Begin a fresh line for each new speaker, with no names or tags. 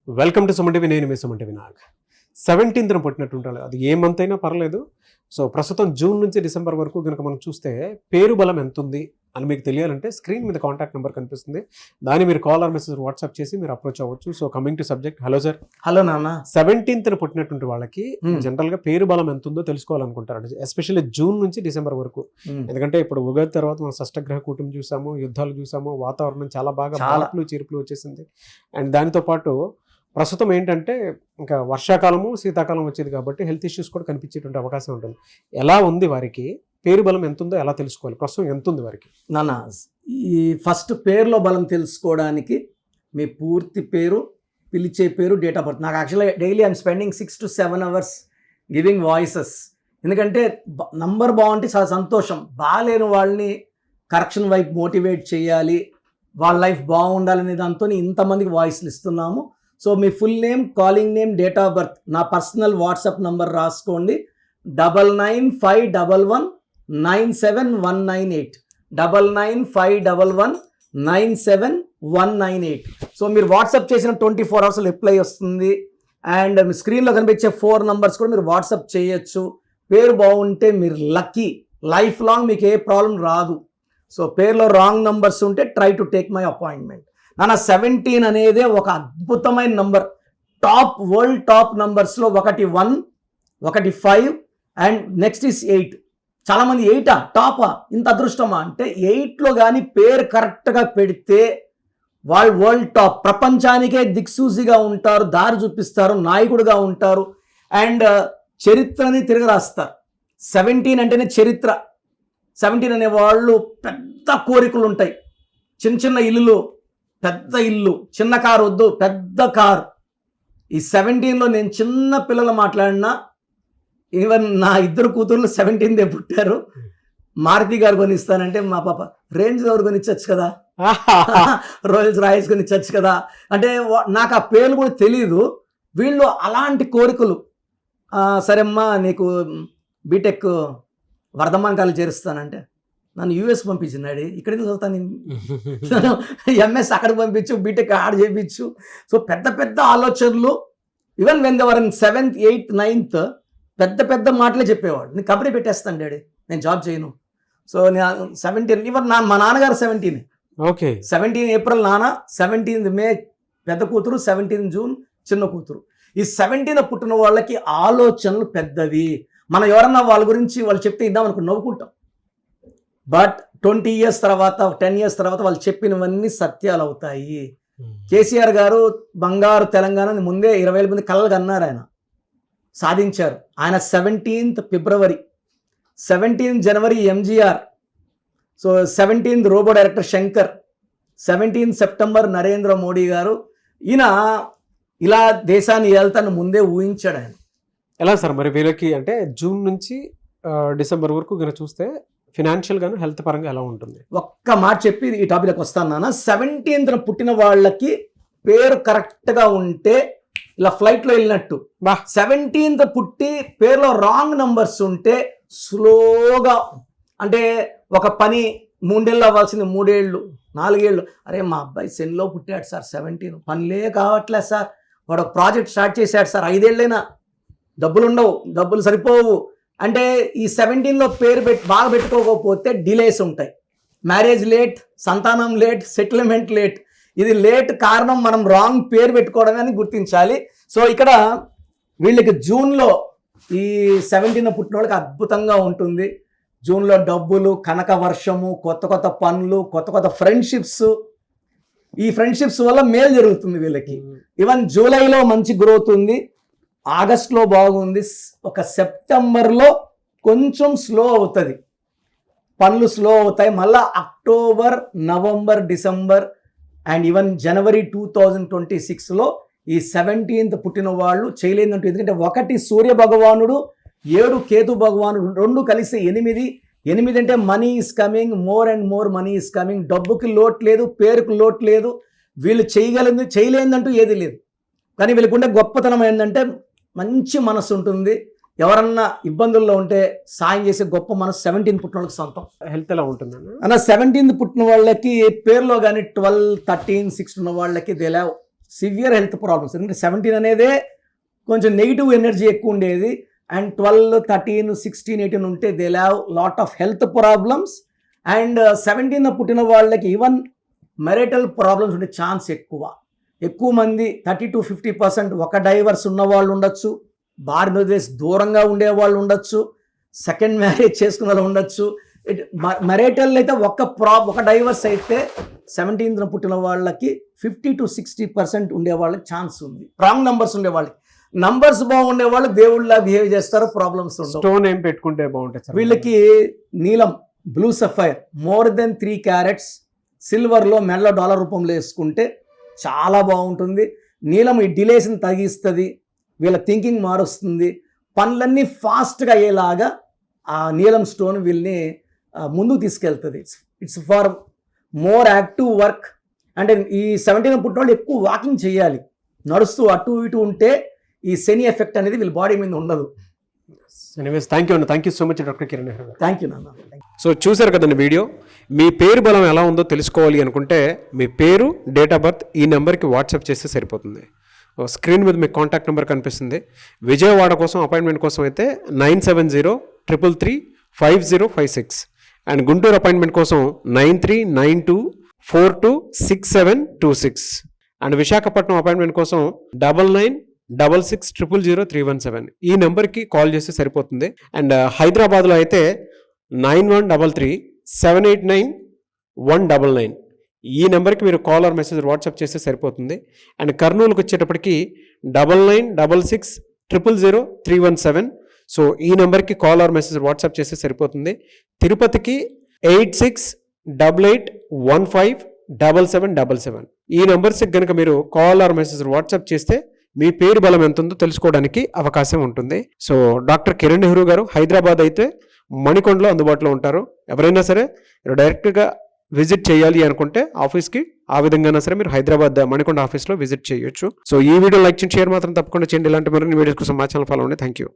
Welcome to Suman TV. నేను మీ Suman TV Nag. 17th పుట్టినట్టు అది ఏ మంత్ అయినా పర్లేదు. సో ప్రస్తుతం జూన్ నుంచి డిసెంబర్ వరకు కనుక మనం చూస్తే పేరు బలం ఎంత ఉంది అని మీకు తెలియాలంటే స్క్రీన్ మీద కాంటాక్ట్ నెంబర్ కనిపిస్తుంది. దాన్ని మీరు కాల్ ఆర్ మెసేజ్ వాట్సాప్ చేసి మీరు అప్రోచ్ అవ్వచ్చు. So coming to subject. Hello sir.
Hello నాన్న.
17th పుట్టినటువంటి వాళ్ళకి జనరల్ గా పేరు బలం ఎంత ఉందో తెలుసుకోవాలనుకుంటారు, ఎస్పెషల్లీ జూన్ నుంచి డిసెంబర్ వరకు. ఎందుకంటే ఇప్పుడు ఉగాది తర్వాత మనం షష్టగ్రహ కూటమి చూసాము, యుద్ధాలు చూసాము, వాతావరణం చాలా బాగా మార్పులు చీర్పులు వచ్చేసింది. అండ్ దానితో పాటు ప్రస్తుతం ఏంటంటే ఇంకా వర్షాకాలము శీతాకాలం వచ్చేది కాబట్టి హెల్త్ ఇష్యూస్ కూడా కనిపించేటువంటి అవకాశం ఉంటుంది. ఎలా ఉంది వారికి పేరు బలం ఎంత ఉందో ఎలా తెలుసుకోవాలి? ప్రస్తుతం ఎంత ఉంది వారికి?
నాన్న, ఈ ఫస్ట్ పేరులో బలం తెలుసుకోవడానికి మీ పూర్తి పేరు, పిలిచే పేరు, డేట్ ఆఫ్ బర్త్. నాకు యాక్చువల్గా daily I'm spending 6 to 7 hours giving voices. ఎందుకంటే నంబర్ బాగుంటే చాలా సంతోషం. బాగాలేని వాళ్ళని కరెక్షన్ వైపు మోటివేట్ చేయాలి, వాళ్ళ లైఫ్ బాగుండాలనే దాంతో ఇంతమందికి వాయిస్లు ఇస్తున్నాము. So me full name, calling name, date of birth, నా పర్సనల్ వాట్సాప్ నంబర్ రాసుకోండి. 9951197198 9951197198. సో మీరు వాట్సాప్ చేసిన 24 hours రిప్లై వస్తుంది. అండ్ మీ స్క్రీన్లో కనిపించే 4 numbers కూడా మీరు వాట్సాప్ చేయొచ్చు. పేరు బాగుంటే మీరు లక్కీ, లైఫ్ లాంగ్ మీకు ఏ ప్రాబ్లం రాదు. సో పేరులో రాంగ్ నంబర్స్ ఉంటే try to take my appointment. నాన్న, 17 అనేదే ఒక అద్భుతమైన నంబర్. వరల్డ్ టాప్ నంబర్స్లో ఒకటి 1, ఒకటి 5 అండ్ నెక్స్ట్ ఇస్ 8. చాలామంది 8 టాపా, ఇంత అదృష్టమా అంటే 8లో కానీ పేరు కరెక్ట్గా పెడితే వాళ్ళు వరల్డ్ టాప్, ప్రపంచానికే దిక్సూసిగా ఉంటారు, దారి చూపిస్తారు, నాయకుడిగా ఉంటారు అండ్ చరిత్రని తిరగరాస్తారు. 17 అంటేనే చరిత్ర. 17 అనే వాళ్ళు పెద్ద కోరికలు ఉంటాయి. చిన్న చిన్న ఇల్లులు, పెద్ద ఇల్లు, చిన్న కారు వద్దు, పెద్ద కారు. ఈ 17లో నేను చిన్న పిల్లలు మాట్లాడినా, ఈవెన్ నా 2 కూతుర్లు 17th పుట్టారు. మారుతి గారు కొనిస్తానంటే మా పాప రేంజ్ రోవర్ కొనిచ్చచ్చు కదా, రోయల్స్ రాయల్స్ కొనిచ్చచ్చు కదా అంటే నాకు ఆ పేర్లు కూడా తెలియదు. వీళ్ళు అలాంటి కోరికలు. సరేమ్మా నీకు బీటెక్ వర్ధమాన్ కాలేజ్ చేరుస్తానంటే నన్ను యూఎస్ పంపించింది డాడీ, ఇక్కడికి చదువుతాను నేను, ఎంఎస్ అక్కడికి పంపించు, బీటెక్ ఆడ చేయించు. సో పెద్ద పెద్ద ఆలోచనలు. Even when they were in 7th, 8th, 9th పెద్ద పెద్ద మాటలే చెప్పేవాడు. నేను కబడ్డీ పెట్టేస్తాను డాడీ, నేను జాబ్ చేయను. సో నేను 17, ఈవెన్ మా నాన్నగారు 17.
ఓకే,
17 April నాన్న, 17th May పెద్ద కూతురు, 17th June చిన్న కూతురు. ఈ 17 పుట్టిన వాళ్ళకి ఆలోచనలు పెద్దవి. మనం ఎవరన్నా వాళ్ళ గురించి వాళ్ళు చెప్తే ఇద్దాం అనుకుని నవ్వుకుంటాం. బట్ 20 years తర్వాత, 10 years తర్వాత వాళ్ళు చెప్పినవన్నీ సత్యాలు అవుతాయి. కేసీఆర్ గారు బంగారు తెలంగాణని ముందే 20,000 మంది కలలు అన్నారు, ఆయన సాధించారు. ఆయన 17th February, 17th January MGR, so 17th robo director Shankar, 17th September Narendra Modi garu. ఈయన ఇలా దేశాన్ని వెళ్తాను ముందే ఊహించాడు ఆయన.
ఎలా సార్ మరి వీళ్ళకి అంటే జూన్ నుంచి డిసెంబర్ వరకు కనుక చూస్తే ఫినాన్షియల్ గాను హెల్త్ పరంగా ఎలా ఉంటుంది?
ఒక్క మాట చెప్పి ఈ టాపిక్కి వస్తాను నాన్న. 17th పుట్టిన వాళ్ళకి పేరు కరెక్ట్గా ఉంటే ఇలా ఫ్లైట్లో వెళ్ళినట్టు. 17th పుట్టి పేరులో రాంగ్ నంబర్స్ ఉంటే స్లోగా, అంటే ఒక పని 3 ఏళ్ళు అవ్వాల్సింది 3 ఏళ్ళు, 4 ఏళ్ళు. అరే మా అబ్బాయి సెన్లో పుట్టాడు సార్, 17 పనిలే కావట్లేదు సార్, వాడు ఒక ప్రాజెక్ట్ స్టార్ట్ చేశాడు సార్, 5 ఏళ్ళైనా డబ్బులు ఉండవు, డబ్బులు సరిపోవు అంటే ఈ 17లో పేరు బాగా పెట్టుకోకపోతే డిలేస్ ఉంటాయి. మ్యారేజ్ లేట్, సంతానం లేట్, సెటిల్మెంట్ లేట్. ఇది లేట్ కారణం మనం రాంగ్ పేరు పెట్టుకోవడమే అని గుర్తించాలి. సో ఇక్కడ వీళ్ళకి జూన్లో ఈ 17 పుట్టిన వాళ్ళకి అద్భుతంగా ఉంటుంది. జూన్లో డబ్బులు, కనక వర్షము, కొత్త కొత్త పనులు, కొత్త కొత్త ఫ్రెండ్షిప్స్. ఈ ఫ్రెండ్షిప్స్ వల్ల మేలు జరుగుతుంది వీళ్ళకి. ఈవెన్ జూలైలో మంచి గ్రోత్ ఉంది, ఆగస్ట్లో బాగుంది, ఒక సెప్టెంబర్లో కొంచెం స్లో అవుతుంది, పనులు స్లో అవుతాయి. మళ్ళీ October, November, December and even జనవరి 2026లో ఈ 17th పుట్టిన వాళ్ళు చేయలేదంటూ. ఎందుకంటే 1 సూర్య భగవానుడు, 7 కేతు భగవానుడు, 2 కలిసి 8. 8 అంటే money is coming, more and more money is coming. డబ్బుకి లోటు లేదు, పేరుకు లోటు లేదు. వీళ్ళు చేయలేదంటూ ఏది లేదు. కానీ వీళ్ళకుండే గొప్పతనం ఏంటంటే మంచి మనసు ఉంటుంది. ఎవరన్నా ఇబ్బందుల్లో ఉంటే సాయం చేసే గొప్ప మనసు 17 పుట్టిన వాళ్ళకి సొంతం.
హెల్త్ ఎలా ఉంటుంది అన్న?
17 పుట్టిన వాళ్ళకి పేరులో కానీ 12, 13, 16 ఉన్న వాళ్ళకి they have severe health problems. ఎందుకంటే 17 అనేదే కొంచెం నెగిటివ్ ఎనర్జీ ఎక్కువ ఉండేది, అండ్ 12, 13, 16, 18 ఉంటే they have lot of health problems. And 17 పుట్టిన వాళ్ళకి ఈవెన్ మెరిటల్ ప్రాబ్లమ్స్ ఉండే ఛాన్స్ ఎక్కువ మంది 30-50% ఒక డైవర్స్ ఉన్న వాళ్ళు ఉండొచ్చు, భార్య వదిలేసి దూరంగా ఉండే వాళ్ళు ఉండొచ్చు, సెకండ్ మ్యారేజ్ చేసుకున్న వాళ్ళు ఉండొచ్చు. మెరిటల్ అయితే ఒక డైవర్స్ అయితే 17 పుట్టిన వాళ్ళకి 50-60% ఉండే వాళ్ళకి ఛాన్స్ ఉంది. రాంగ్ నంబర్స్ ఉండే వాళ్ళకి. నంబర్స్ బాగుండే వాళ్ళు దేవుళ్ళ బిహేవ్ చేస్తారు, ప్రాబ్లమ్స్ ఉండవు.
స్టోన్ ఏం పెట్టుకుంటే బాగుంటుంది?
వీళ్ళకి నీలం, blue sapphire more than 3 carats సిల్వర్లో మెడలో డాలర్ రూపంలో వేసుకుంటే చాలా బాగుంటుంది. నీలం ఈ డిలేస్ని తగ్గిస్తుంది, వీళ్ళ థింకింగ్ మారుస్తుంది, పనులన్నీ ఫాస్ట్గా అయ్యేలాగా ఆ నీలం స్టోన్ వీళ్ళని ముందుకు తీసుకెళ్తుంది. It's for more active work. అంటే ఈ 17 పుట్టిన వాళ్ళు ఎక్కువ వాకింగ్ చేయాలి, నడుస్తూ అటు ఇటు ఉంటే ఈ శని ఎఫెక్ట్ అనేది వీళ్ళ బాడీ మీద ఉండదు.
ఎనీవేస్ థ్యాంక్ యూ అన్న, thank you so much doctor Kiran Nehru గారు.
థ్యాంక్ యూ నాన్న.
సో చూశారు కదండి వీడియో. మీ పేరు బలం ఎలా ఉందో తెలుసుకోవాలి అనుకుంటే మీ పేరు, డేట్ ఆఫ్ బర్త్ ఈ నెంబర్కి వాట్సాప్ చేస్తే సరిపోతుంది. స్క్రీన్ మీద మీకు కాంటాక్ట్ నెంబర్ కనిపిస్తుంది. విజయవాడ కోసం అపాయింట్మెంట్ కోసం అయితే 9703335056 అండ్ గుంటూరు అపాయింట్మెంట్ కోసం 9392426726 అండ్ విశాఖపట్నం అపాయింట్మెంట్ కోసం 9966000317 ఈ నెంబర్కి కాల్ చేస్తే సరిపోతుంది. అండ్ హైదరాబాద్లో అయితే 9133789199 ఈ నెంబర్కి మీరు కాల్ ఆర్ మెసేజ్ వాట్సాప్ చేస్తే సరిపోతుంది. అండ్ కర్నూలుకి వచ్చేటప్పటికి 9966000317 సో ఈ నెంబర్కి కాల్ ఆర్ మెసేజ్ వాట్సాప్ చేస్తే సరిపోతుంది. తిరుపతికి 8688157777 ఈ నెంబర్స్కి కనుక మీరు కాల్ ఆర్ మెసేజ్ వాట్సాప్ చేస్తే మీ పేరు బలం ఎంత ఉందో తెలుసుకోవడానికి అవకాశం ఉంటుంది. సో డాక్టర్ కిరణ్ నెహ్రూ గారు హైదరాబాద్ అయితే మణికొండలో అందుబాటులో ఉంటారు. ఎవరైనా సరే డైరెక్ట్గా విజిట్ చేయాలి అనుకుంటే ఆఫీస్కి ఆ విధంగా సరే మీరు హైదరాబాద్ మణికొండ ఆఫీస్లో విజిట్ చేయొచ్చు. సో ఈ వీడియో లైక్ చేయండి, షేర్ మాత్రం తప్పకుండా చేయండి. ఇలాంటి మరిన్ని వీడియోస్ కోసం మా ఛానల్ ఫాలో అవ్వండి. Thank you.